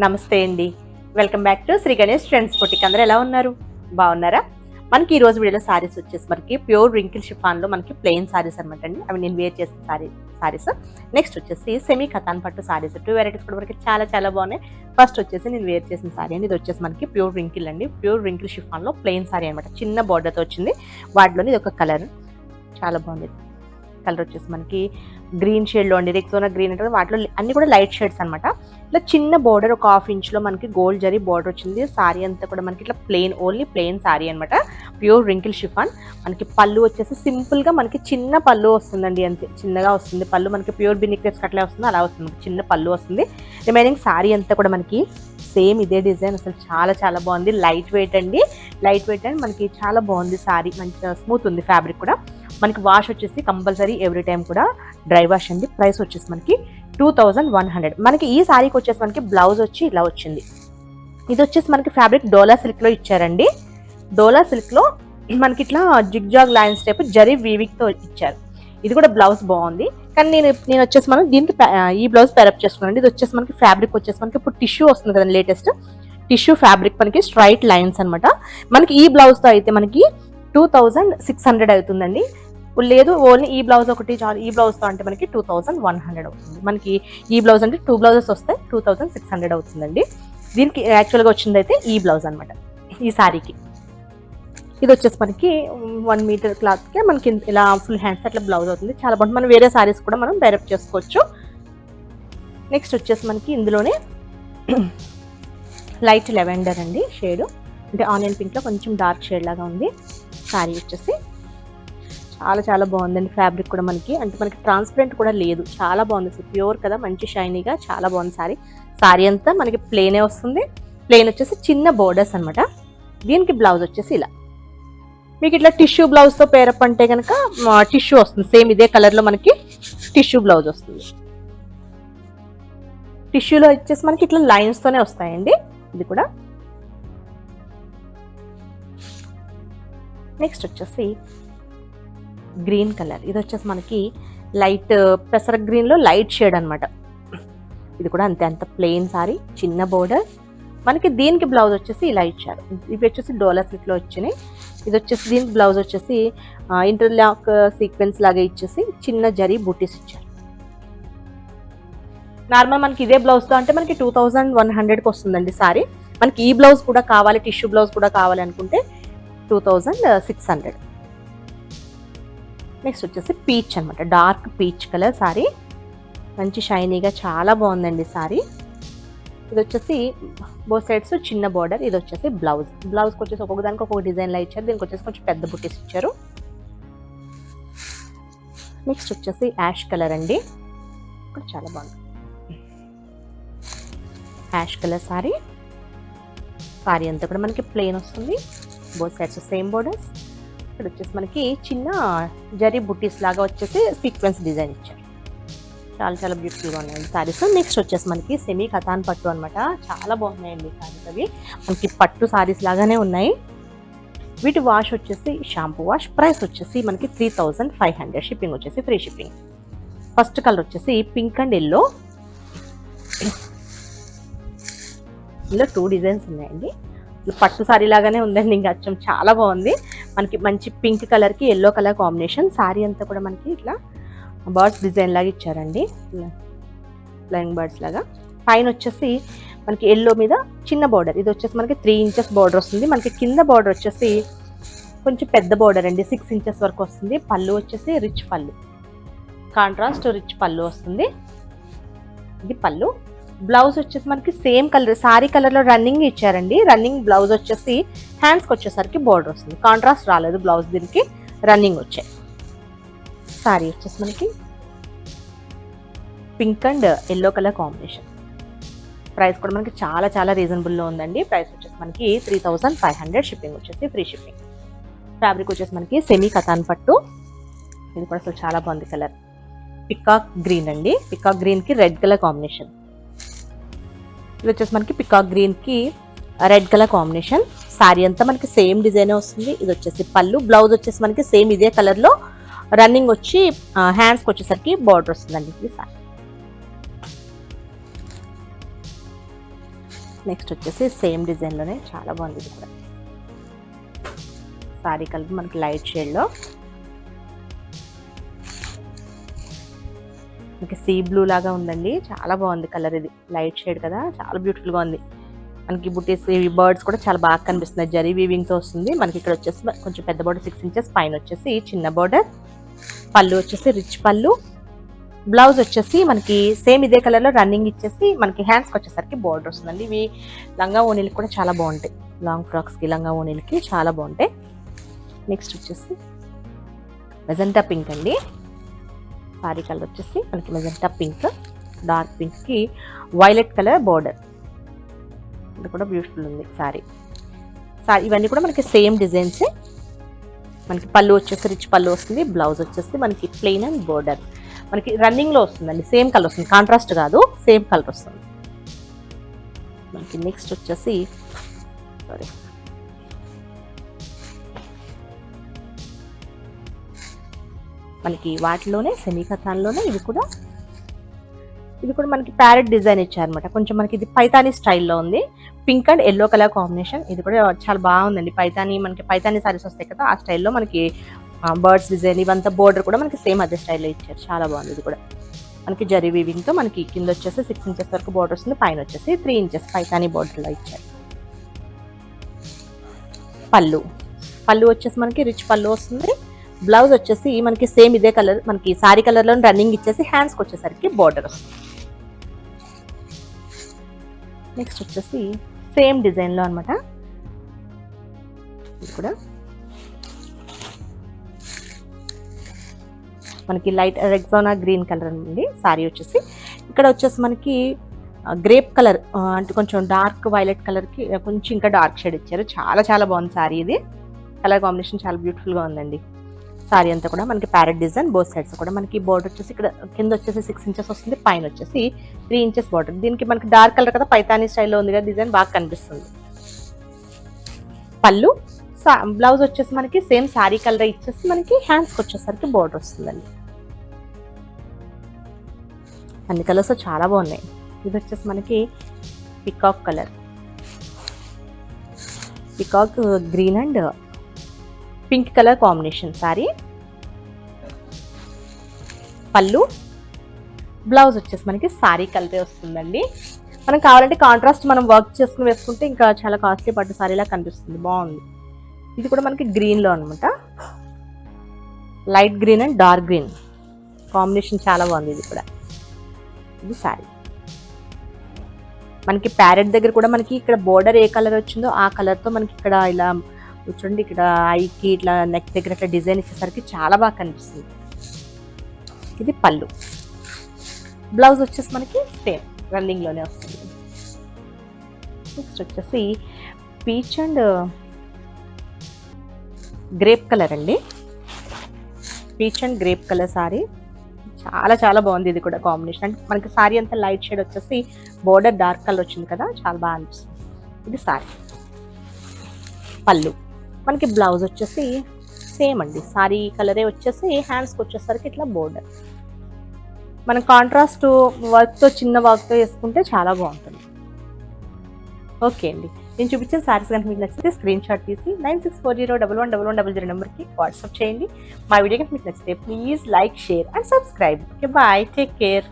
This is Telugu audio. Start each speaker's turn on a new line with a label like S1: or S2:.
S1: నమస్తే అండి. Welcome back to Shri Ganesh trends boutique. అందరూ ఎలా ఉన్నారు? బాగున్నారా? మనకి ఈ రోజు వీడియోలో సారీస్ వచ్చేసి మనకి ప్యూర్ రింకిల్ షిఫాన్ లో మనకి ప్లెయిన్ సారీస్ అనమాట అండి. అవి నేను వేర్ చేసిన సారీస్. నెక్స్ట్ వచ్చేసి సెమీ కథాన్ పట్టు సారీస్ 2 వెరైటీస్ కూడా మనకి చాలా చాలా బాగున్నాయి. ఫస్ట్ వచ్చేసి నేను వేర్ చేసిన సారీ అండి. ఇది వచ్చేసి మనకి ప్యూర్ రింకిల్ అండి. ప్యూర్ రింకిల్ షిఫాన్ లో ప్లెయిన్ సారీ అనమాట. చిన్న బార్డర్తో వచ్చింది. వాటిలోని ఇది ఒక కలర్ చాలా బాగుంది. కలర్ వచ్చేసి మనకి గ్రీన్ షేడ్లో అండి. రెక్సోనా గ్రీన్ అంటే వాటిలో అన్ని కూడా లైట్ షేడ్స్ అనమాట. ఇట్లా చిన్న బోర్డర్ ఒక 1/2 ఇంచ్లో మనకి గోల్డ్ జరీ బోర్డర్ వచ్చింది. సారీ అంతా కూడా మనకి ఇట్లా ఓన్లీ ప్లెయిన్ సారీ అనమాట. Pure wrinkle chiffon. మనకి పళ్ళు వచ్చేసి సింపుల్గా మనకి చిన్న పళ్ళు వస్తుందండి. అంతే చిన్నగా వస్తుంది పళ్ళు. మనకి ప్యూర్ బిన్ని క్రేప్స్ అట్లా వస్తుంది, అలా వస్తుంది. చిన్న పళ్ళు వస్తుంది. రిమైనింగ్ సారీ అంతా కూడా మనకి సేమ్ ఇదే డిజైన్. అసలు చాలా చాలా బాగుంది. లైట్ వెయిట్ అండి. మనకి చాలా బాగుంది సారీ. మంచిగా స్మూత్ ఉంది ఫ్యాబ్రిక్ కూడా. మనకి వాష్ వచ్చేసి కంపల్సరీ ఎవ్రీ టైం కూడా డ్రై వాష్ అండి. ప్రైస్ వచ్చేసి మనకి 2100. మనకి ఈ సారీకి వచ్చేసి మనకి బ్లౌజ్ వచ్చి ఇలా వచ్చింది. ఇది వచ్చేసి మనకి ఫ్యాబ్రిక్ డోలా సిల్క్ లో ఇచ్చారండి. డోలా సిల్క్ లో మనకి ఇట్లా zigzag lines type zari weaving తో ఇచ్చారు. ఇది కూడా బ్లౌజ్ బాగుంది. కానీ నేను వచ్చేసి మనం దీనికి ఈ బ్లౌజ్ పేరప్ చేసుకున్నాను. ఇది వచ్చేసి మనకి ఫ్యాబ్రిక్ వచ్చేసి మనకి ఇప్పుడు టిష్యూ వస్తుంది కదండి, లేటెస్ట్ టిష్యూ ఫ్యాబ్రిక్. మనకి స్ట్రైట్ లైన్స్ అనమాట. మనకి ఈ బ్లౌజ్ తో అయితే మనకి 2600 అవుతుందండి. లేదు ఓన్లీ ఈ బ్లౌజ్ ఒకటి చాలు. ఈ బ్లౌజ్తో అంటే మనకి 2100 అవుతుంది. మనకి ఈ బ్లౌజ్ అంటే 2 బ్లౌజెస్ వస్తాయి, 2600 అవుతుందండి. దీనికి యాక్చువల్గా వచ్చింది అయితే ఈ బ్లౌజ్ అనమాట. ఈ సారీకి ఇది వచ్చేసి మనకి 1 మీటర్ క్లాత్కే మనకి ఇలా ఫుల్ హ్యాండ్స్ అట్లా బ్లౌజ్ అవుతుంది. చాలా బాగుంటుంది. మనం వేరే సారీస్ కూడా మనం డైరెక్ట్ చేసుకోవచ్చు. నెక్స్ట్ వచ్చేసి మనకి ఇందులోనే లైట్ లెవెండర్ అండి షేడ్. అంటే ఆనియన్ పింక్లో కొంచెం డార్క్ షేడ్ లాగా ఉంది. సారీ వచ్చేసి చాలా చాలా బాగుందండి. ఫ్యాబ్రిక్ కూడా మనకి అంటే మనకి ట్రాన్స్పరెంట్ కూడా లేదు. చాలా బాగుంది. ప్యూర్ కదా, మంచి షైనీగా చాలా బాగుంది సారీ. సారీ అంతా మనకి ప్లెయినే వస్తుంది. ప్లెయిన్ వచ్చేసి చిన్న బోర్డర్స్ అనమాట. దీనికి బ్లౌజ్ వచ్చేసి ఇలా మీకు ఇట్లా టిష్యూ బ్లౌజ్తో పేరప్ అంటే కనుక టిష్యూ వస్తుంది. సేమ్ ఇదే కలర్లో మనకి టిష్యూ బ్లౌజ్ వస్తుంది. టిష్యూలో వచ్చేసి మనకి ఇట్లా లైన్స్తోనే వస్తాయండి. ఇది కూడా నెక్స్ట్ వచ్చేసి గ్రీన్ కలర్. ఇది వచ్చేసి మనకి లైట్ పెసర గ్రీన్లో లైట్ షేడ్ అనమాట. ఇది కూడా అంత ప్లెయిన్ సారీ, చిన్న బోర్డర్. మనకి దీనికి బ్లౌజ్ వచ్చేసి ఇలా ఇచ్చారు. ఇవి వచ్చేసి డోలా సిల్క్లో వచ్చినాయి. ఇది వచ్చేసి దీనికి బ్లౌజ్ వచ్చేసి ఇంటర్లాక్ సీక్వెన్స్ లాగా ఇచ్చేసి చిన్న జరీ బూటీస్ ఇచ్చారు. నార్మల్ మనకి ఇదే బ్లౌజ్తో అంటే మనకి 2100కి వస్తుందండి సారీ. మనకి ఈ బ్లౌజ్ కూడా కావాలి, టిష్యూ బ్లౌజ్ కూడా కావాలి అనుకుంటే 2600. నెక్స్ట్ వచ్చేసి పీచ్ అనమాట. Dark peach colour sorry. మంచి షైనీగా చాలా బాగుందండి సారీ. ఇది వచ్చేసి బోత్ సైడ్స్ చిన్న బార్డర్. ఇది వచ్చేసి బ్లౌజ్కి వచ్చేసి ఒక్కొక్క దానికి ఒక్కొక్క డిజైన్లా ఇచ్చారు. దీనికి వచ్చేసి కొంచెం పెద్ద బుటీస్ ఇచ్చారు. నెక్స్ట్ వచ్చేసి యాష్ కలర్ అండి. ఇక్కడ చాలా బాగుంది. Ash colour sorry. సారీ అంతా కూడా మనకి ప్లెయిన్ వస్తుంది. Both sides same borders. ఇక్కడ వచ్చేసి మనకి చిన్న జరీ బుట్టీస్ లాగా వచ్చేసి సీక్వెన్స్ డిజైన్ ఇచ్చారు. చాలా చాలా బ్యూటిఫుల్గా ఉన్నాయండి సారీస్. నెక్స్ట్ వచ్చేసి మనకి సెమీ కథాన్ పట్టు అనమాట. చాలా బాగున్నాయండి సారీస్. అవి మనకి పట్టు సారీస్ లాగానే ఉన్నాయి. వీటి వాష్ వచ్చేసి షాంపూ వాష్. ప్రైస్ వచ్చేసి మనకి 3500. షిప్పింగ్ వచ్చేసి ఫ్రీ షిప్పింగ్. ఫస్ట్ కలర్ వచ్చేసి పింక్ అండ్ ఎల్లో. ఇందులో 2 డిజైన్స్ ఉన్నాయండి. పట్టు సారీ లాగానే ఉందండి. ఇంకా అచ్చం చాలా బాగుంది. మనకి మంచి పింక్ కలర్కి ఎల్లో కలర్ కాంబినేషన్. సారీ అంతా కూడా మనకి ఇట్లా బర్డ్స్ డిజైన్ లాగా ఇచ్చారండి. ఫ్లయింగ్ బర్డ్స్ లాగా. పైన వచ్చేసి మనకి ఎల్లో మీద చిన్న బార్డర్. ఇది వచ్చేసి మనకి 3 ఇంచెస్ బార్డర్ వస్తుంది. మనకి కింద బార్డర్ వచ్చేసి కొంచెం పెద్ద బార్డర్ అండి. 6 ఇంచెస్ వరకు వస్తుంది. పళ్ళు వచ్చేసి రిచ్ పళ్ళు, కాంట్రాస్ట్ రిచ్ పళ్ళు వస్తుంది. ఇది పళ్ళు. బ్లౌజ్ వచ్చేసి మనకి సేమ్ కలర్ సారీ కలర్లో రన్నింగ్ ఇచ్చారండి. రన్నింగ్ బ్లౌజ్ వచ్చేసి హ్యాండ్స్కి వచ్చేసరికి బార్డర్ వస్తుంది. కాంట్రాస్ట్ రాలేదు బ్లౌజ్, దీనికి రన్నింగ్ వచ్చాయి. సారీ వచ్చేసి మనకి pink and yellow colour combination. Price కూడా మనకి చాలా చాలా రీజనబుల్లో ఉందండి. ప్రైస్ వచ్చేసి మనకి 3500. షిప్పింగ్ వచ్చేసి ఫ్రీ షిప్పింగ్. ఫ్యాబ్రిక్ వచ్చేసి మనకి సెమీ కథాన్ పట్టు. ఇది కూడా అసలు చాలా బాగుంది కలర్. పికాక్ గ్రీన్ అండి. పికాక్ గ్రీన్కి రెడ్ కలర్ కాంబినేషన్. ఇది వచ్చేసి మనకి పికాక్ గ్రీన్కి రెడ్ కలర్ కాంబినేషన్. సారీ అంతా మనకి సేమ్ డిజైన్ వస్తుంది. ఇది వచ్చేసి పళ్ళు. బ్లౌజ్ వచ్చేసి మనకి సేమ్ ఇదే కలర్లో రన్నింగ్ వచ్చి హ్యాండ్స్కి వచ్చేసరికి బార్డర్ వస్తుందండి. ఇది సారీ. నెక్స్ట్ వచ్చేసి సేమ్ డిజైన్లోనే చాలా బాగుంది ఇది కూడా. సారీ కలర్ మనకి లైట్ షేడ్లో, మనకి సీ బ్లూ లాగా ఉందండి. చాలా బాగుంది కలర్, ఇది లైట్ షేడ్ కదా, చాలా బ్యూటిఫుల్గా ఉంది. మనకి బుటీస్ బర్డ్స్ కూడా చాలా బాగా కనిపిస్తున్నాయి. జరీ వీవింగ్తో వస్తుంది. మనకి ఇక్కడ వచ్చేసి కొంచెం పెద్ద బోర్డర్ 6 ఇంచెస్, పైన వచ్చేసి చిన్న బోర్డర్. పళ్ళు వచ్చేసి రిచ్ పళ్ళు. బ్లౌజ్ వచ్చేసి మనకి సేమ్ ఇదే కలర్లో రన్నింగ్ ఇచ్చేసి మనకి హ్యాండ్స్కి వచ్చేసరికి బోర్డర్ వస్తుందండి. ఇవి లంగా ఓనీలకి కూడా చాలా బాగుంటాయి. లాంగ్ ఫ్రాక్స్కి, లంగా ఓనీలకి చాలా బాగుంటాయి. నెక్స్ట్ వచ్చేసి మెజెంటా పింక్ అండి. సారీ కలర్ వచ్చేసి మనకి మెజెంటా పింక్, డార్క్ పింక్కి వైలెట్ కలర్ బోర్డర్. ఇది కూడా బ్యూటిఫుల్ ఉంది సారీ. ఇవన్నీ కూడా మనకి సేమ్ డిజైన్స్. మనకి పళ్ళు వచ్చేసి రిచ్ పళ్ళు వస్తుంది. బ్లౌజ్ వచ్చేసి మనకి ప్లెయిన్ అండ్ బోర్డర్. మనకి రన్నింగ్లో వస్తుందండి, సేమ్ కలర్ వస్తుంది, కాంట్రాస్ట్ కాదు, సేమ్ కలర్ వస్తుంది. మనకి నెక్స్ట్ వచ్చేసి మనకి వాటిలోనే సెమీ కథాన్లోనే ఇవి కూడా మనకి ప్యారెట్ డిజైన్ ఇచ్చారనమాట. కొంచెం మనకి ఇది పైతానీ స్టైల్లో ఉంది. Pink and yellow colour combination. ఇది కూడా చాలా బాగుందండి. మనకి పైతానీ సారీస్ వస్తాయి కదా, ఆ స్టైల్లో మనకి బర్డ్స్ డిజైన్ ఇవంతా బోర్డర్ కూడా మనకి సేమ్ అదే స్టైల్లో ఇచ్చారు. చాలా బాగుంది. ఇది కూడా మనకి జరీ వీవింగ్తో మనకి కింద వచ్చేసి 6 ఇంచెస్ వరకు బోర్డర్ వస్తుంది. పైన వచ్చేసి 3 ఇంచెస్ పైతానీ బోర్డర్లో ఇచ్చారు. పళ్ళు వచ్చేసి మనకి రిచ్ పళ్ళు వస్తుంది. బ్లౌజ్ వచ్చేసి మనకి సేమ్ ఇదే కలర్, మనకి సారీ కలర్లో రన్నింగ్ ఇచ్చేసి హ్యాండ్స్కి వచ్చేసరికి బోర్డర్ వస్తుంది. నెక్స్ట్ వచ్చేసి సేమ్ డిజైన్లో అనమాట. ఇది కూడా మనకి లైట్ రెగ్జోనా గ్రీన్ కలర్ ఉంది. సారీ వచ్చేసి ఇక్కడ వచ్చేసి మనకి గ్రేప్ కలర్, అంటే కొంచెం డార్క్ వైలెట్ కలర్కి కొంచెం ఇంకా డార్క్ షేడ్ ఇచ్చారు. చాలా చాలా బాగుంది సారీ. ఇది కలర్ కాంబినేషన్ చాలా బ్యూటిఫుల్గా ఉందండి. సారీ అంతా కూడా మనకి ప్యారెట్ డిజైన్, బోత్ సైడ్స్ కూడా మనకి బోర్డర్ వచ్చేసి ఇక్కడ కింద వచ్చేసి 6 ఇంచెస్ వస్తుంది. పైన వచ్చేసి 3 ఇంచెస్ బోర్డర్. దీనికి మనకి డార్క్ కలర్ కదా, పైతానీ స్టైల్లో ఉంది కదా, డిజైన్ బాగా కనిపిస్తుంది. పళ్ళు, బ్లౌజ్ వచ్చేసి మనకి సేమ్ సారీ కలర్ ఇచ్చేసి మనకి హ్యాండ్స్కి వచ్చేసరికి బోర్డర్ వస్తుందండి. అన్ని కలర్స్ చాలా బాగున్నాయి. ఇది వచ్చేసి మనకి peacock colour, peacock green and pink colour combination sorry. పళ్ళు, బ్లౌజ్ వచ్చేసి మనకి సారీ కలరే వస్తుందండి. మనం కావాలంటే కాంట్రాస్ట్ మనం వర్క్ చేసుకుని వేసుకుంటే ఇంకా చాలా కాస్ట్లీ పట్టు సారీలా కనిపిస్తుంది. బాగుంది. ఇది కూడా మనకి గ్రీన్లో అనమాట. Light green and dark green combination చాలా బాగుంది. ఇది కూడా ఇది సారీ. మనకి ప్యారెట్ దగ్గర కూడా మనకి ఇక్కడ బోర్డర్ ఏ కలర్ వచ్చిందో ఆ కలర్తో మనకి ఇక్కడ ఇలా చూడండి, ఇక్కడ ఐకి ఇట్లా నెక్ దగ్గర ఇట్లా డిజైన్ ఇచ్చేసరికి చాలా బాగా కనిపిస్తుంది. ఇది పళ్ళు. బ్లౌజ్ వచ్చేసి మనకి సేమ్ రన్నింగ్లోనే వస్తుంది. నెక్స్ట్ వచ్చేసి పీచ్ అండ్ గ్రేప్ కలర్ అండి. Peach and grape colour sorry చాలా చాలా బాగుంది. ఇది కూడా కాంబినేషన్, అంటే మనకి సారీ అంతా లైట్ షేడ్ వచ్చేసి బోర్డర్ డార్క్ కలర్ వచ్చింది కదా, చాలా బాగా అనిపిస్తుంది. ఇది సారీ. పళ్ళు, మనకి బ్లౌజ్ వచ్చేసి సేమ్ అండి, సారీ కలరే వచ్చేసి హ్యాండ్స్కి వచ్చేసరికి ఇట్లా బోర్డర్. మనం కాంట్రాస్ట్ వర్క్తో చిన్న వర్క్తో వేసుకుంటే చాలా బాగుంటుంది. ఓకే అండి, నేను చూపించిన సారీస్ కనుక మీకు నచ్చితే స్క్రీన్ షాట్ తీసి 9640111100 నెంబర్కి వాట్సాప్ చేయండి. మా వీడియో కనుక మీకు నచ్చితే please like, share and subscribe. Okay, bye, take care.